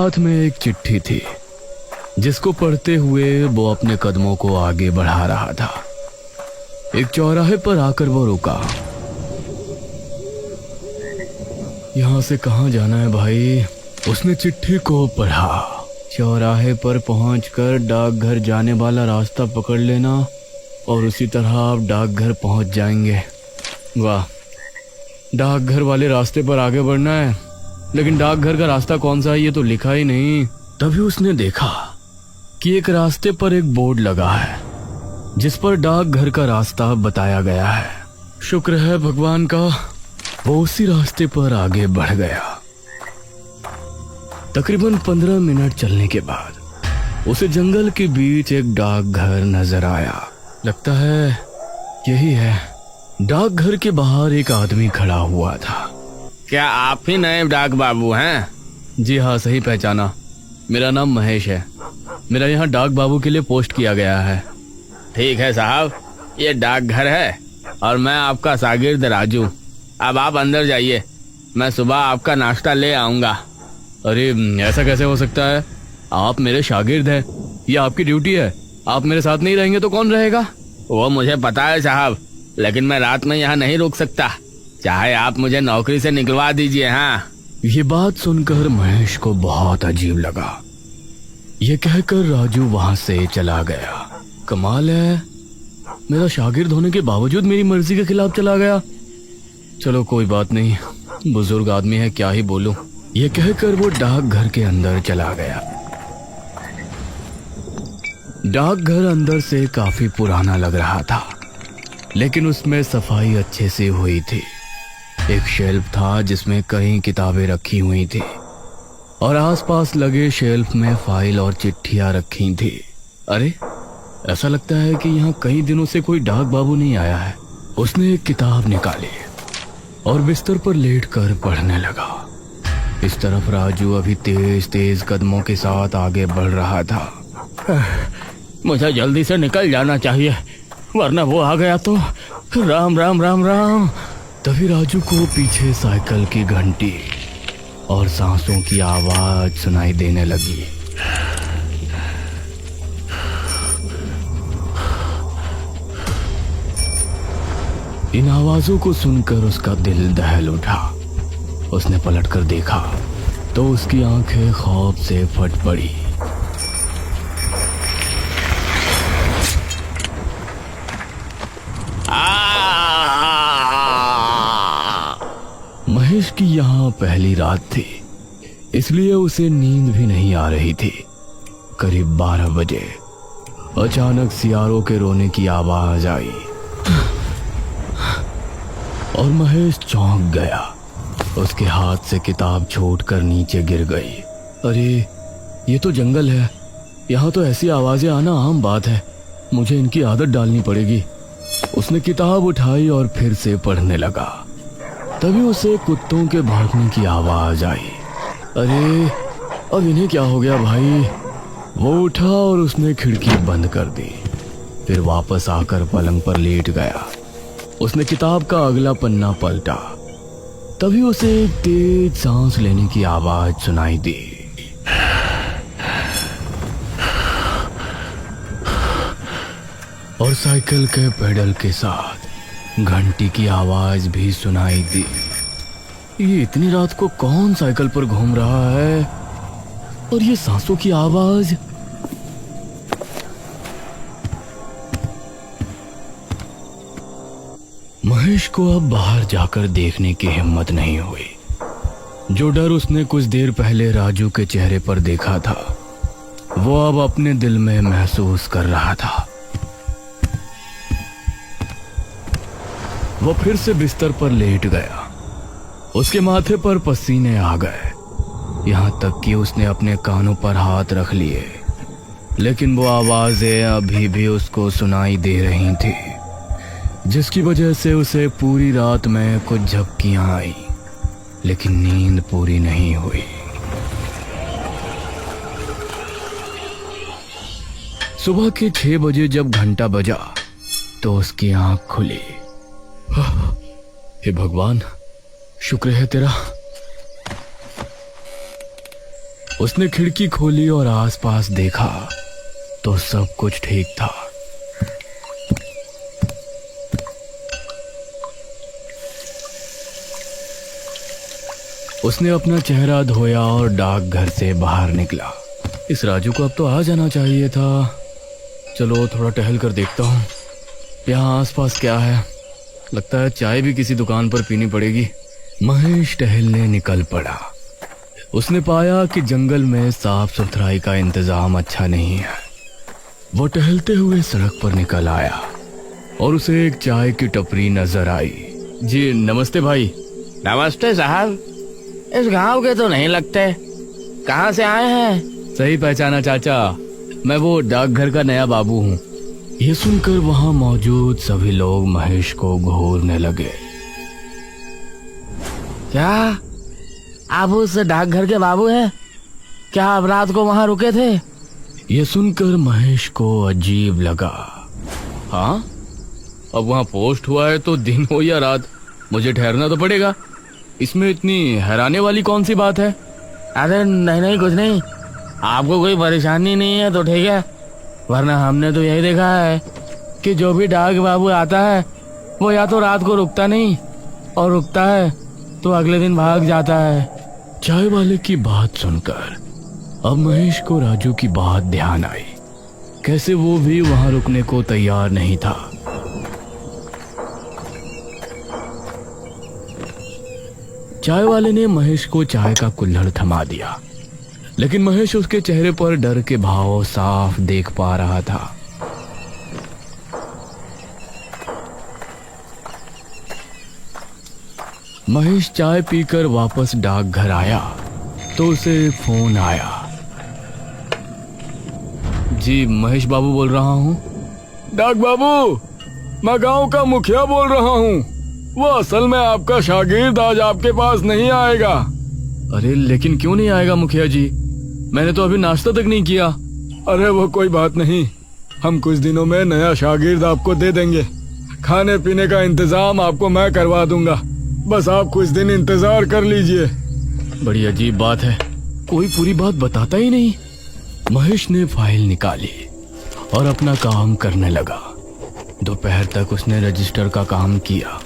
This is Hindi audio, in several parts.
हाथ में एक चिट्ठी थी जिसको पढ़ते हुए वो अपने कदमों को आगे बढ़ा रहा था। एक चौराहे पर आकर वो रुका। यहां से कहां जाना है भाई? उसने चिट्ठी को पढ़ा। चौराहे पर पहुंचकर डाकघर जाने वाला रास्ता पकड़ लेना और उसी तरह आप डाकघर पहुंच जाएंगे। वाह, डाकघर वाले रास्ते पर आगे बढ़ना है, लेकिन डाकघर का रास्ता कौन सा है ये तो लिखा ही नहीं। तभी उसने देखा कि एक रास्ते पर एक बोर्ड लगा है जिस पर डाकघर का रास्ता बताया गया है। शुक्र है भगवान का, वो उसी रास्ते पर आगे बढ़ गया। तकरीबन 15 मिनट चलने के बाद उसे जंगल के बीच एक डाकघर नजर आया। लगता है यही है। डाकघर के बाहर एक आदमी खड़ा हुआ था। क्या आप ही नए डाक बाबू हैं? जी हाँ, सही पहचाना। मेरा नाम महेश है। मेरा यहाँ डाक बाबू के लिए पोस्ट किया गया है। ठीक है साहब, ये डाकघर है और मैं आपका शागिर्द राजू। अब आप अंदर जाइए, मैं सुबह आपका नाश्ता ले आऊंगा। अरे ऐसा कैसे हो सकता है? आप मेरे शागिर्द हैं, ये आपकी ड्यूटी है। आप मेरे साथ नहीं रहेंगे तो कौन रहेगा? वो मुझे पता है साहब, लेकिन मैं रात में यहाँ नहीं रुक सकता। चाहे आप मुझे नौकरी से निकलवा दीजिए। हाँ। ये बात सुनकर महेश को बहुत अजीब लगा। ये कहकर राजू वहां से चला गया। कमाल है, मेरा शागिर्द होने के बावजूद मेरी मर्जी के खिलाफ चला गया। चलो कोई बात नहीं, बुजुर्ग आदमी है, क्या ही बोलूं। ये कहकर वो डाकघर के अंदर चला गया। डाकघर अंदर से काफी पुराना लग रहा था, लेकिन उसमें सफाई अच्छे से हुई थी। एक शेल्फ था जिसमें कई किताबें रखी हुई थी और आसपास लगे शेल्फ में फाइल और चिट्ठियां रखी थी। अरे, ऐसा लगता है कि यहाँ कई दिनों से कोई डाक बाबू नहीं आया है। उसने एक किताब निकाली और बिस्तर पर लेटकर पढ़ने लगा। इस तरफ राजू अभी तेज तेज कदमों के साथ आगे बढ़ रहा था। मुझे जल्दी से निकल जाना चाहिए, वरना वो आ गया तो राम राम राम राम। तभी राजू को पीछे साइकिल की घंटी और सांसों की आवाज सुनाई देने लगी। इन आवाजों को सुनकर उसका दिल दहल उठा। उसने पलटकर देखा तो उसकी आंखें खौफ से फट पड़ी। महेश की यहाँ पहली रात थी, इसलिए उसे नींद भी नहीं आ रही थी। करीब 12 बजे अचानक सियारों के रोने की आवाज आई और महेश चौंक गया। उसके हाथ से किताब छूटकर नीचे गिर गई। अरे, ये तो जंगल है, यहाँ तो ऐसी आवाजें आना आम बात है। मुझे इनकी आदत डालनी पड़ेगी। उसने किताब उठाई और फिर से पढ़ने लगा। तभी उसे कुत्तों के भौंकने की आवाज आई। अरे, अब इन्हें क्या हो गया भाई? वो उठा और उसने खिड़की बंद कर दी। फिर वापस आकर पलंग पर लेट गया। उसने किताब का अगला पन्ना पलटा। तभी उसे एक तेज सांस लेने की आवाज सुनाई दी। और साइकिल के पेडल के साथ घंटी की आवाज भी सुनाई दी। ये इतनी रात को कौन साइकिल पर घूम रहा है? और ये सांसों की आवाज? महेश को अब बाहर जाकर देखने की हिम्मत नहीं हुई। जो डर उसने कुछ देर पहले राजू के चेहरे पर देखा था, वो अब अपने दिल में महसूस कर रहा था। वो फिर से बिस्तर पर लेट गया। उसके माथे पर पसीने आ गए, यहाँ तक कि उसने अपने कानों पर हाथ रख लिए, लेकिन वो आवाजें अभी भी उसको सुनाई दे रही थी, जिसकी वजह से उसे पूरी रात में कुछ झपकियां आई, लेकिन नींद पूरी नहीं हुई। सुबह के 6 बजे जब घंटा बजा तो उसकी आंख खुली। हे भगवान, शुक्र है तेरा। उसने खिड़की खोली और आसपास देखा तो सब कुछ ठीक था। उसने अपना चेहरा धोया और डाकघर से बाहर निकला। इस राजू को अब तो आ जाना चाहिए था। चलो थोड़ा टहल कर देखता हूँ यहाँ आसपास क्या है। लगता है चाय भी किसी दुकान पर पीनी पड़ेगी। महेश टहलने निकल पड़ा। उसने पाया कि जंगल में साफ सुथराई का इंतजाम अच्छा नहीं है। वो टहलते हुए सड़क पर निकल आया और उसे एक चाय की टपरी नजर आई। जी नमस्ते भाई। नमस्ते साहब, इस गांव के तो नहीं लगते, कहाँ से आए हैं? सही पहचाना चाचा, मैं वो डाकघर का नया बाबू हूँ। ये सुनकर वहां मौजूद सभी लोग महेश को घूरने लगे। क्या आप उस डाकघर के बाबू हैं? क्या आप रात को वहां रुके थे? ये सुनकर महेश को अजीब लगा। हाँ, अब वहां पोस्ट हुआ है तो दिन हो या रात मुझे ठहरना तो पड़ेगा। इसमें इतनी हैरानी वाली कौन सी बात है? अरे नहीं नहीं, कुछ नहीं। आपको कोई परेशानी नहीं है तो ठीक है, वरना हमने तो यही देखा है कि जो भी डाक बाबू आता है वो या तो रात को रुकता नहीं, और रुकता है तो अगले दिन भाग जाता है। चाय वाले की बात सुनकर अब महेश को राजू की बात ध्यान आई। कैसे वो भी वहां रुकने को तैयार नहीं था। चाय वाले ने महेश को चाय का कुल्हड़ थमा दिया, लेकिन महेश उसके चेहरे पर डर के भाव साफ देख पा रहा था। महेश चाय पीकर वापस डाकघर आया तो उसे फोन आया। जी महेश बाबू बोल रहा हूँ। डाक बाबू, मैं गांव का मुखिया बोल रहा हूँ। वो असल में आपका शागिर्द आज आपके पास नहीं आएगा। अरे लेकिन क्यों नहीं आएगा मुखिया जी? मैंने तो अभी नाश्ता तक नहीं किया। अरे वो कोई बात नहीं, हम कुछ दिनों में नया शागिर्द आपको दे देंगे। खाने पीने का इंतजाम आपको मैं करवा दूंगा, बस आप कुछ दिन इंतजार कर लीजिए। बड़ी अजीब बात है, कोई पूरी बात बताता ही नहीं। महेश ने फाइल निकाली और अपना काम करने लगा। दोपहर तक उसने रजिस्टर का काम किया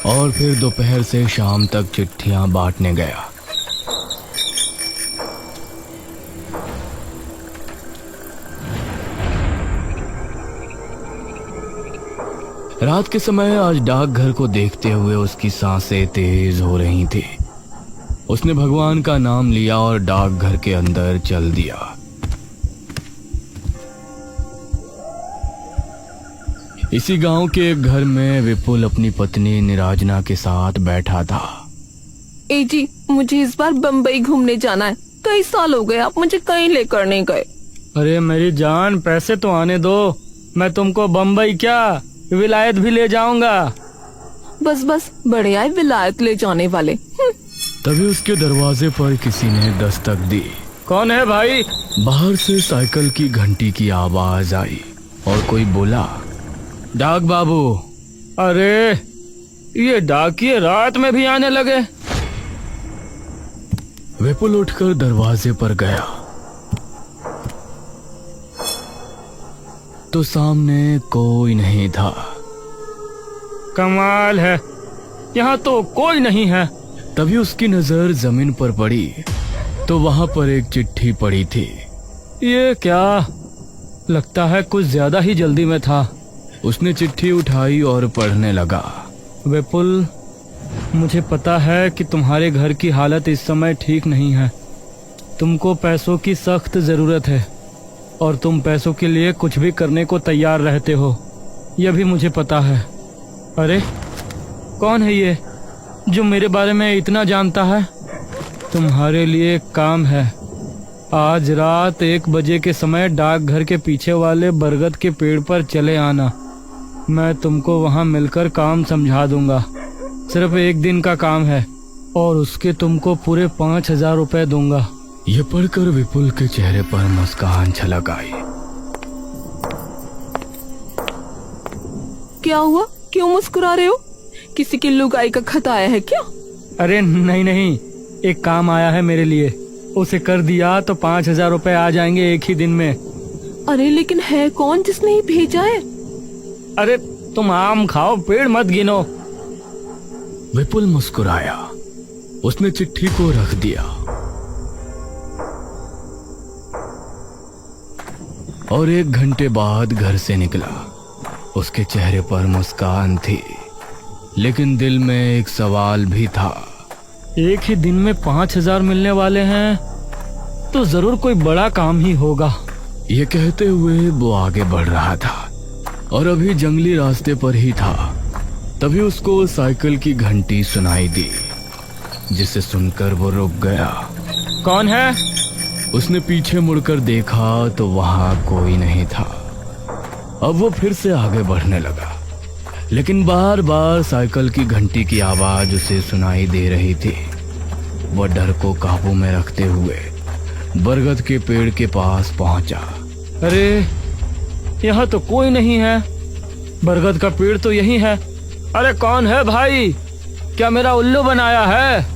और फिर दोपहर से शाम तक चिट्ठियां बांटने गया। रात के समय आज डाकघर को देखते हुए उसकी सांसें तेज हो रही थी। उसने भगवान का नाम लिया और डाकघर के अंदर चल दिया। इसी गांव के एक घर में विपुल अपनी पत्नी निराजना के साथ बैठा था। ए जी, मुझे इस बार बम्बई घूमने जाना है। कई साल हो गए आप मुझे कहीं लेकर नहीं गए। अरे मेरी जान, पैसे तो आने दो, मैं तुमको बम्बई क्या विलायत भी ले जाऊंगा। बस बस, बड़े आए विलायत ले जाने वाले। तभी उसके दरवाजे पर किसी ने दस्तक दी। कौन है भाई? बाहर से साइकिल की घंटी की आवाज आई और कोई बोला, डाक बाबू। अरे ये डाकिये रात में भी आने लगे। विपुल उठकर दरवाजे पर गया तो सामने कोई नहीं था। कमाल है, यहाँ तो कोई नहीं है। तभी उसकी नजर जमीन पर पड़ी तो वहां पर एक चिट्ठी पड़ी थी। ये क्या, लगता है कुछ ज्यादा ही जल्दी में था। उसने चिट्ठी उठाई और पढ़ने लगा। विपुल, मुझे पता है कि तुम्हारे घर की हालत इस समय ठीक नहीं है। तुमको पैसों की सख्त जरूरत है और तुम पैसों के लिए कुछ भी करने को तैयार रहते हो, यह भी मुझे पता है। अरे कौन है ये जो मेरे बारे में इतना जानता है? तुम्हारे लिए एक काम है। आज रात 1 बजे के समय डाकघर के पीछे वाले बरगद के पेड़ पर चले आना। मैं तुमको वहां मिलकर काम समझा दूंगा। सिर्फ 1 दिन का काम है और उसके तुमको पूरे 5000 रुपए दूंगा। यह पढ़कर विपुल के चेहरे पर मुस्कान छलक आई। क्या हुआ, क्यों मुस्कुरा रहे हो? किसी की लुगाई का खत आया है क्या? अरे नहीं नहीं, एक काम आया है मेरे लिए। उसे कर दिया तो 5,000 रुपए आ जाएंगे एक ही दिन में। अरे लेकिन है कौन जिसने ये भेजा है? अरे तुम आम खाओ, पेड़ मत गिनो। विपुल मुस्कुराया। उसने चिट्ठी को रख दिया और 1 घंटे बाद घर से निकला। उसके चेहरे पर मुस्कान थी, लेकिन दिल में एक सवाल भी था। एक ही दिन में 5,000 मिलने वाले हैं तो जरूर कोई बड़ा काम ही होगा। ये कहते हुए वो आगे बढ़ रहा था और अभी जंगली रास्ते पर ही था। तभी उसको साइकिल की घंटी सुनाई दी, जिसे सुनकर वो रुक गया। कौन है? उसने पीछे मुड़कर देखा तो वहां कोई नहीं था। अब वो फिर से आगे बढ़ने लगा, लेकिन बार बार साइकिल की घंटी की आवाज उसे सुनाई दे रही थी। वह डर को काबू में रखते हुए बरगद के पेड़ के पास पहुंचा। अरे यहाँ तो कोई नहीं है, बरगद का पेड़ तो यही है। अरे कौन है भाई, क्या मेरा उल्लू बनाया है?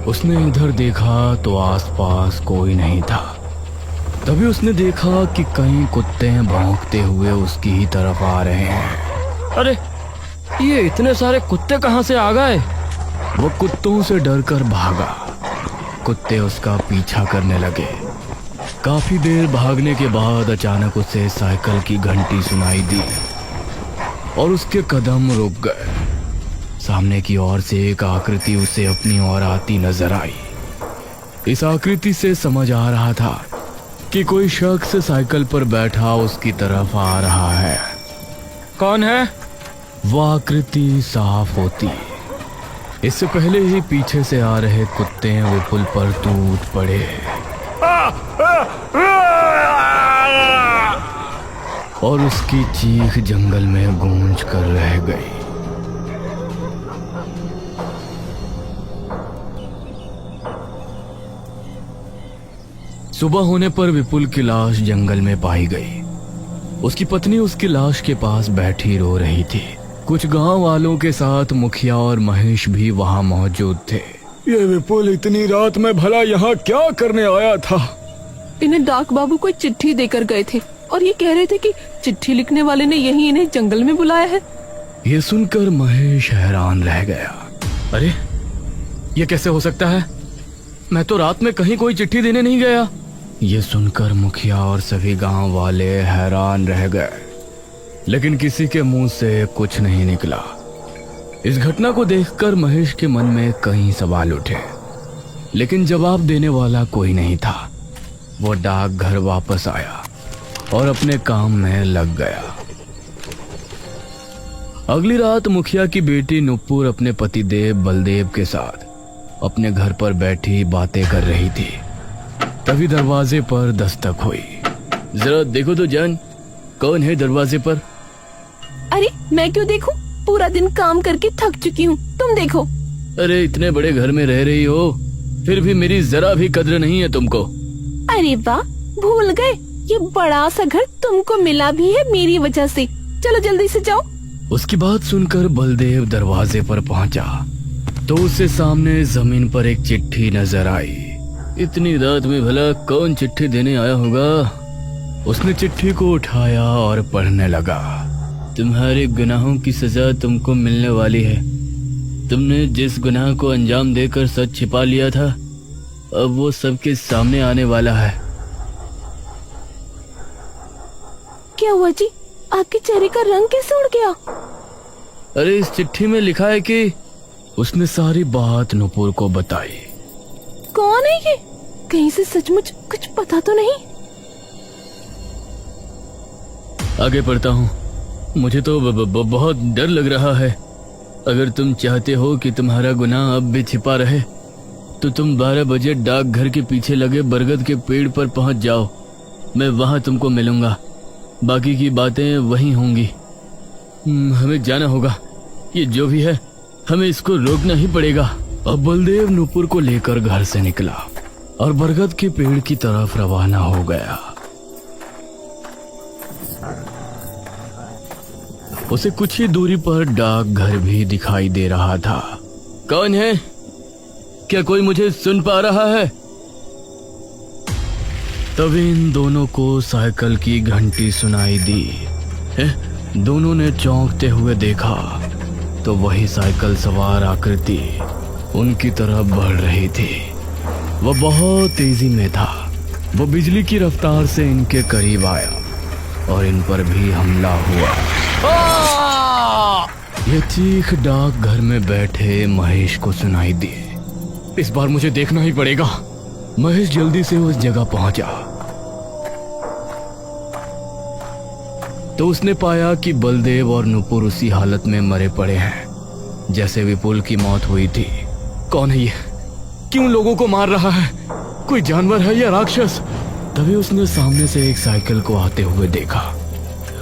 उसने इधर देखा तो आसपास कोई नहीं था। तभी उसने देखा कि कई कुत्ते भौंकते हुए उसकी ही तरफ आ रहे हैं। अरे ये इतने सारे कुत्ते कहाँ से आ गए? वो कुत्तों से डरकर भागा। कुत्ते उसका पीछा करने लगे। काफी देर भागने के बाद अचानक उसे साइकिल की घंटी सुनाई दी और उसके कदम रुक गए। सामने की ओर से एक आकृति उसे अपनी ओर आती नजर आई। इस आकृति से समझ आ रहा था कि कोई शख्स साइकिल पर बैठा उसकी तरफ आ रहा है। कौन है? वह आकृति साफ होती। इससे पहले ही पीछे से आ रहे कुत्ते विपुल पर टूट पड़े और उसकी चीख जंगल में गूंज कर रह गई। सुबह होने पर विपुल की लाश जंगल में पाई गई। उसकी पत्नी उसकी लाश के पास बैठी रो रही थी। कुछ गांव वालों के साथ मुखिया और महेश भी वहां मौजूद थे। ये विपुल इतनी रात में भला यहाँ क्या करने आया था? इन्हें डाक बाबू कोई चिट्ठी देकर गए थे और ये कह रहे थे कि चिट्ठी लिखने वाले ने यही इन्हें जंगल में बुलाया है। ये सुनकर महेश हैरान रह गया। अरे ये कैसे हो सकता है? मैं तो रात में कहीं कोई चिट्ठी देने नहीं गया। ये सुनकर मुखिया और सभी गांव वाले हैरान रह गए, लेकिन किसी के मुंह से कुछ नहीं निकला। इस घटना को देखकर महेश के मन में कई सवाल उठे, लेकिन जवाब देने वाला कोई नहीं था। वो डाकघर वापस आया और अपने काम में लग गया। अगली रात मुखिया की बेटी नुपुर अपने पतिदेव बलदेव के साथ अपने घर पर बैठी बातें कर रही थी। तभी दरवाजे पर दस्तक हुई। जरा देखो तो जान, कौन है दरवाजे पर? अरे मैं क्यों देखूं? पूरा दिन काम करके थक चुकी हूँ, तुम देखो। अरे इतने बड़े घर में रह रही हो, फिर भी मेरी जरा भी कद्र नहीं है तुमको। अरे वाह, भूल गए, ये बड़ा सा घर तुमको मिला भी है मेरी वजह से। चलो जल्दी से जाओ। उसकी बात सुनकर बलदेव दरवाजे पर पहुंचा तो उसे सामने जमीन पर एक चिट्ठी नजर आई। इतनी रात में भला कौन चिट्ठी देने आया होगा? उसने चिट्ठी को उठाया और पढ़ने लगा। तुम्हारे गुनाहों की सजा तुमको मिलने वाली है। तुमने जिस गुनाह को अंजाम देकर सच छिपा लिया था, अब वो सबके सामने आने वाला है। क्या हुआ जी? आपके चेहरे का रंग कैसे उड़ गया? अरे इस चिट्ठी में लिखा है कि उसने सारी बात नुपुर को बताई। कौन है ये? कहीं से सचमुच कुछ पता तो नहीं? आगे पढ़ता हूँ। मुझे तो बहुत डर लग रहा है। अगर तुम चाहते हो कि तुम्हारा गुनाह अब भी छिपा रहे तो तुम 12 बजे डाकघर के पीछे लगे बरगद के पेड़ पर पहुंच जाओ। मैं वहां तुमको मिलूंगा। बाकी की बातें वहीं होंगी। हमें जाना होगा। ये जो भी है, हमें इसको रोकना ही पड़ेगा। अब बलदेव नुपुर को लेकर घर से निकला और बरगद के पेड़ की तरफ रवाना हो गया। उसे कुछ ही दूरी पर डाकघर भी दिखाई दे रहा था। कौन है? क्या कोई मुझे सुन पा रहा है? तभी इन दोनों को साइकिल की घंटी सुनाई दी। दोनों ने चौंकते हुए देखा तो वही साइकिल सवार आकृति उनकी तरफ बढ़ रही थी। वह बहुत तेजी में था। वो बिजली की रफ्तार से इनके करीब आया और इन पर भी हमला हुआ। यह चीख डाकघर में बैठे महेश को सुनाई दी। इस बार मुझे देखना ही पड़ेगा। महेश जल्दी से उस जगह पहुंचा तो उसने पाया कि बलदेव और नुपुर उसी हालत में मरे पड़े हैं जैसे विपुल की मौत हुई थी। कौन है ये? क्यों लोगों को मार रहा है? कोई जानवर है या राक्षस? तभी उसने सामने से एक साइकिल को आते हुए देखा।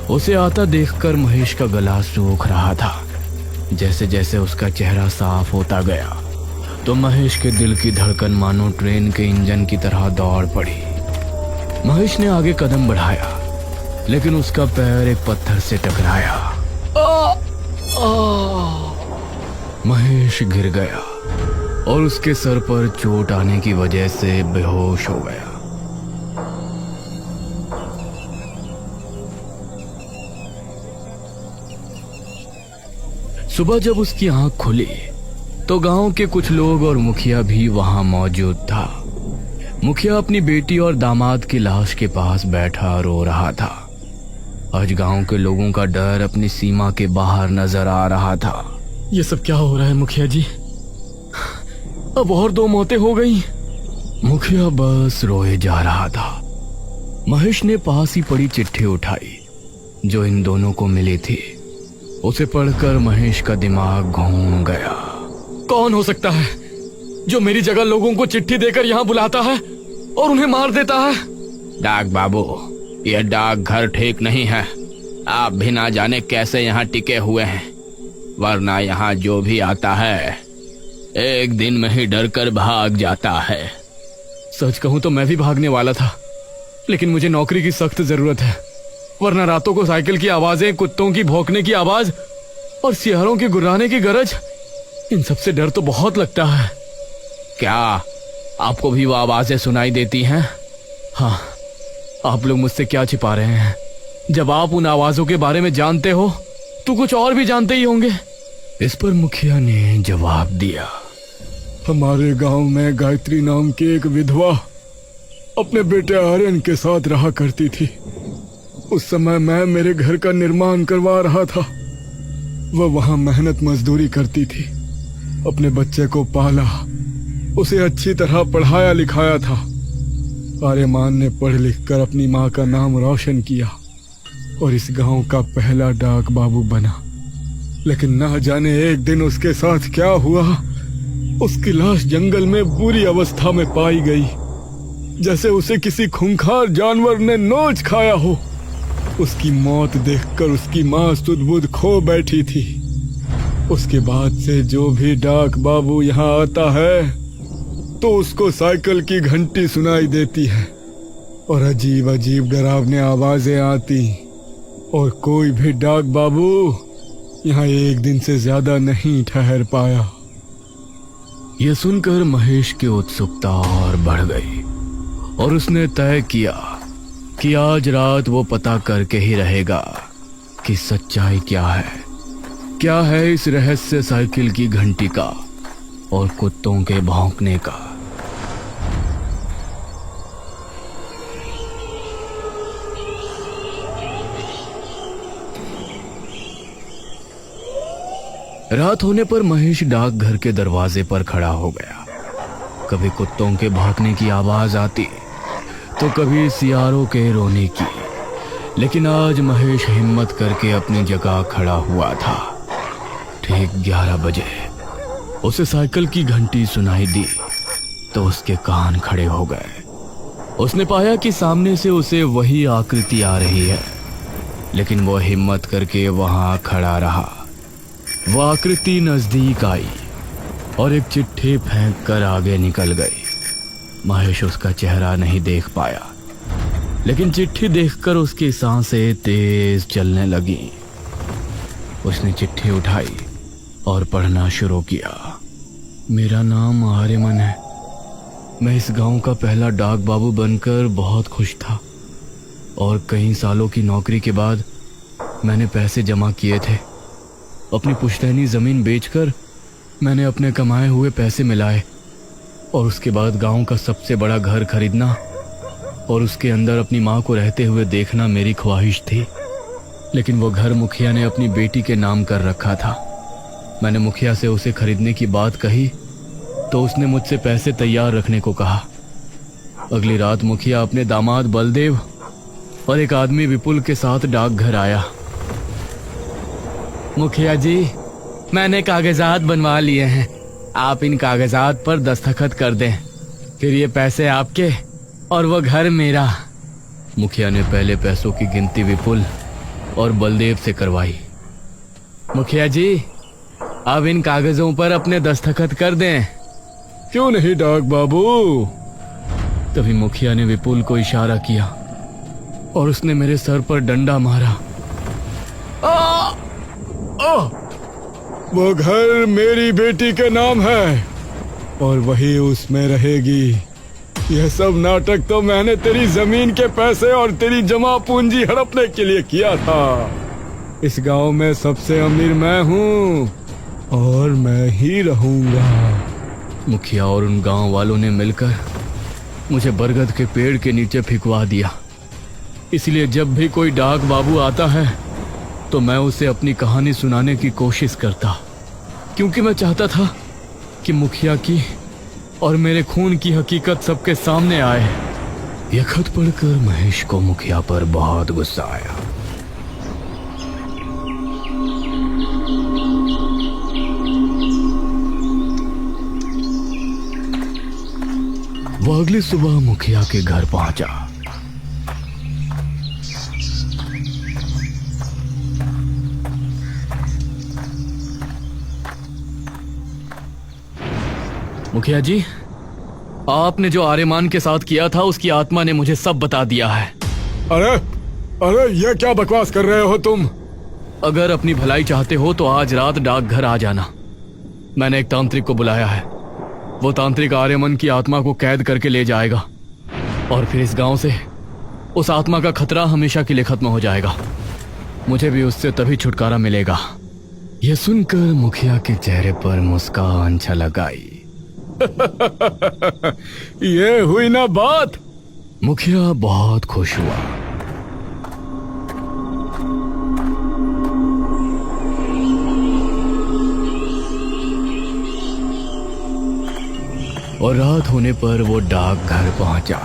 उसे आता देखकर महेश का गला सूख रहा था। जैसे जैसे उसका चेहरा साफ होता गया तो महेश के दिल की धड़कन मानो ट्रेन के इंजन की तरह दौड़ पड़ी। महेश ने आगे कदम बढ़ाया लेकिन उसका पैर एक पत्थर से टकराया। महेश गिर गया और उसके सर पर चोट आने की वजह से बेहोश हो गया। सुबह जब उसकी आंख खुली तो गांव के कुछ लोग और मुखिया भी वहां मौजूद था। मुखिया अपनी बेटी और दामाद की लाश के पास बैठा रो रहा था। आज गांव के लोगों का डर अपनी सीमा के बाहर नजर आ रहा था। ये सब क्या हो रहा है मुखिया जी? अब और 2 मौतें हो गई। मुखिया बस रोए जा रहा था। महेश ने पास ही पड़ी चिट्ठी उठाई जो इन दोनों को मिली थी। उसे पढ़कर महेश का दिमाग घूम गया। कौन हो सकता है जो मेरी जगह लोगों को चिट्ठी देकर यहाँ बुलाता है और उन्हें मार देता है? डाक बाबू, यह डाकघर ठीक नहीं है। आप भी ना जाने कैसे यहाँ टिके हुए हैं, वरना यहाँ जो भी आता है एक दिन में ही डर कर भाग जाता है। सच कहूं तो मैं भी भागने वाला था, लेकिन मुझे नौकरी की सख्त जरूरत है, वरना रातों को साइकिल की आवाजें, कुत्तों की भौंकने की आवाज और सियारों के गुर्राने की गरज, इन सबसे डर तो बहुत लगता है। क्या आपको भी वो आवाजें सुनाई देती हैं? हाँ, आप लोग मुझसे क्या छिपा रहे हैं? जब आप उन आवाजों के बारे में जानते हो तो कुछ और भी जानते ही होंगे। इस पर मुखिया ने जवाब दिया, हमारे गांव में गायत्री नाम की एक विधवा अपने बेटे आर्यन के साथ रहा करती थी। उस समय मैं मेरे घर का निर्माण करवा रहा था। वह वहां मेहनत मजदूरी करती थी, अपने बच्चे को पाला, उसे अच्छी तरह पढ़ाया लिखाया था। आर्यमान ने पढ़ लिख कर अपनी माँ का नाम रोशन किया और इस गांव का पहला डाक बाबू बना। लेकिन ना जाने एक दिन उसके साथ क्या हुआ, उसकी लाश जंगल में बुरी अवस्था में पाई गई, जैसे उसे किसी खूंखार जानवर ने नोच खाया हो। उसकी मौत देखकर उसकी माँ सुध-बुध खो बैठी थी। उसके बाद से जो भी डाक बाबू यहाँ आता है तो उसको साइकिल की घंटी सुनाई देती है और अजीब अजीब डरावनी आवाजें आती, और कोई भी डाक बाबू यहाँ एक दिन से ज्यादा नहीं ठहर पाया। यह सुनकर महेश की उत्सुकता और बढ़ गई और उसने तय किया कि आज रात वो पता करके ही रहेगा कि सच्चाई क्या है इस रहस्य साइकिल की घंटी का और कुत्तों के भौंकने का। रात होने पर महेश डाकघर के दरवाजे पर खड़ा हो गया। कभी कुत्तों के भौंकने की आवाज आती तो कभी सियारों के रोने की, लेकिन आज महेश हिम्मत करके अपनी जगह खड़ा हुआ था। ठीक 11 बजे उसे साइकिल की घंटी सुनाई दी तो उसके कान खड़े हो गए। उसने पाया कि सामने से उसे वही आकृति आ रही है, लेकिन वो हिम्मत करके वहां खड़ा रहा। वो आकृति नजदीक आई और एक चिट्ठी फेंक कर आगे निकल गई। महेश उसका चेहरा नहीं देख पाया, लेकिन चिट्ठी देखकर उसकी सांसें तेज चलने लगी। उसने चिट्ठी उठाई और पढ़ना शुरू किया। मेरा नाम आर्यमन है। मैं इस गांव का पहला डाक बाबू बनकर बहुत खुश था और कई सालों की नौकरी के बाद मैंने पैसे जमा किए थे। अपनी पुश्तैनी जमीन बेचकर मैंने अपने कमाए हुए पैसे मिलाए और उसके बाद गांव का सबसे बड़ा घर खरीदना और उसके अंदर अपनी माँ को रहते हुए देखना मेरी ख्वाहिश थी। लेकिन वो घर मुखिया ने अपनी बेटी के नाम कर रखा था। मैंने मुखिया से उसे खरीदने की बात कही तो उसने मुझसे पैसे तैयार रखने को कहा। अगली रात मुखिया अपने दामाद बलदेव और एक आदमी विपुल के साथ डाकघर आया। मुखिया जी, मैंने कागजात बनवा लिए हैं। आप इन कागजात पर दस्तखत कर दें, फिर ये पैसे आपके और वो घर मेरा। मुखिया ने पहले पैसों की गिनती विपुल और बलदेव से करवाई। मुखिया जी, अब इन कागजों पर अपने दस्तखत कर दें। क्यों नहीं डाक बाबू? तभी मुखिया ने विपुल को इशारा किया और उसने मेरे सर पर डंडा मारा। वो घर मेरी बेटी के नाम है और वही उसमें रहेगी। यह सब नाटक तो मैंने तेरी जमीन के पैसे और तेरी जमा पूंजी हड़पने के लिए किया था। इस गांव में सबसे अमीर मैं हूँ और मैं ही रहूंगा। मुखिया और उन गांव वालों ने मिलकर मुझे बरगद के पेड़ के नीचे फिकवा दिया। इसलिए जब भी कोई डाक बाबू आता है तो मैं उसे अपनी कहानी सुनाने की कोशिश करता, क्योंकि मैं चाहता था कि मुखिया की और मेरे खून की हकीकत सबके सामने आए। यह खत पढ़कर महेश को मुखिया पर बहुत गुस्सा आया। वो अगली सुबह मुखिया के घर पहुंचा। मुखिया जी, आपने जो आर्यमान के साथ किया था उसकी आत्मा ने मुझे सब बता दिया है। अरे ये क्या बकवास कर रहे हो तुम? अगर अपनी भलाई चाहते हो तो आज रात डाकघर आ जाना। मैंने एक तांत्रिक को बुलाया है। वो तांत्रिक आर्यमन की आत्मा को कैद करके ले जाएगा और फिर इस गांव से उस आत्मा का खतरा हमेशा के लिए खत्म हो जाएगा। मुझे भी उससे तभी छुटकारा मिलेगा। यह सुनकर मुखिया के चेहरे पर मुस्कान छलक आई। ये हुई ना बात। मुखिया बहुत खुश हुआ। और रात होने पर वो डाकघर पहुंचा।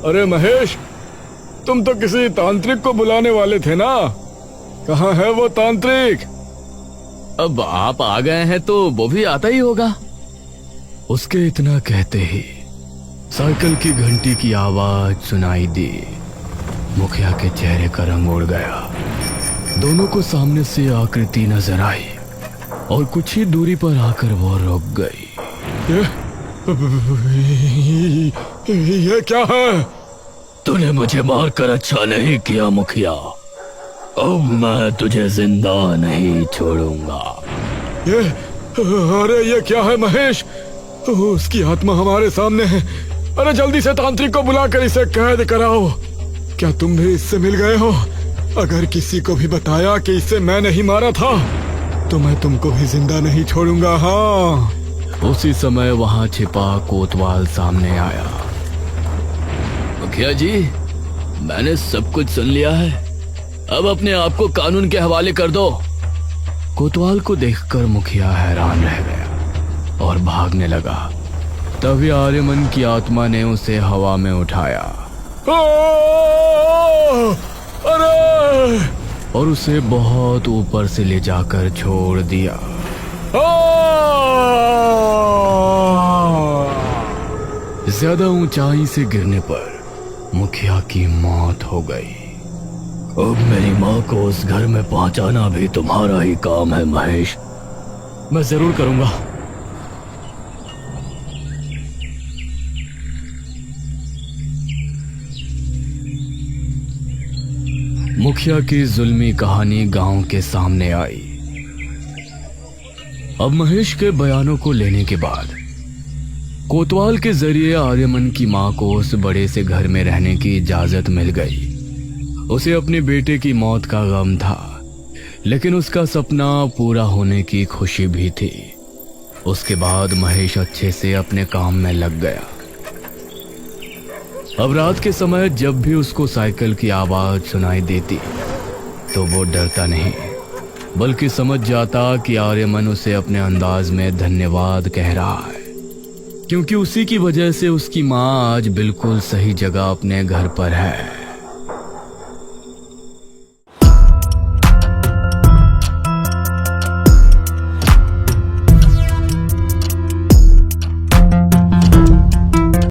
अरे महेश, तुम तो किसी तांत्रिक को बुलाने वाले थे ना? कहाँ है वो तांत्रिक? अब आप आ गए हैं तो वो भी आता ही होगा। उसके इतना कहते ही साइकिल की घंटी की आवाज सुनाई दी। मुखिया के चेहरे का रंग उड़ गया। दोनों को सामने से आकृति नजर आई और कुछ ही दूरी पर आकर वो रुक गई। ये क्या है? तूने मुझे मारकर अच्छा नहीं किया मुखिया। अब मैं तुझे जिंदा नहीं छोड़ूंगा। अरे ये क्या है महेश? उसकी आत्मा हमारे सामने है। अरे जल्दी से तांत्रिक को बुलाकर इसे कैद कराओ। क्या तुम भी इससे मिल गए हो? अगर किसी को भी बताया कि इसे मैं नहीं मारा था तो मैं तुमको भी जिंदा नहीं छोड़ूंगा। हाँ। उसी समय वहां छिपा कोतवाल सामने आया। मुखिया जी, मैंने सब कुछ सुन लिया है। अब अपने आप को कानून के हवाले कर दो। कोतवाल को देखकर मुखिया हैरान रह गया और भागने लगा। तभी आर्यमन की आत्मा ने उसे हवा में उठाया अरे! और उसे बहुत ऊपर से ले जाकर छोड़ दिया। ज्यादा ऊंचाई से गिरने पर मुखिया की मौत हो गई। अब मेरी माँ को उस घर में पहुंचाना भी तुम्हारा ही काम है महेश। मैं जरूर करूंगा। मुखिया की जुल्मी कहानी गांव के सामने आई। अब महेश के बयानों को लेने के बाद कोतवाल के जरिए आर्यमन की मां को उस बड़े से घर में रहने की इजाजत मिल गई। उसे अपने बेटे की मौत का गम था, लेकिन उसका सपना पूरा होने की खुशी भी थी। उसके बाद महेश अच्छे से अपने काम में लग गया। अब रात के समय जब भी उसको साइकिल की आवाज सुनाई देती तो वो डरता नहीं, बल्कि समझ जाता कि आर्यमन उसे अपने अंदाज में धन्यवाद कह रहा है, क्योंकि उसी की वजह से उसकी माँ आज बिल्कुल सही जगह अपने घर पर है।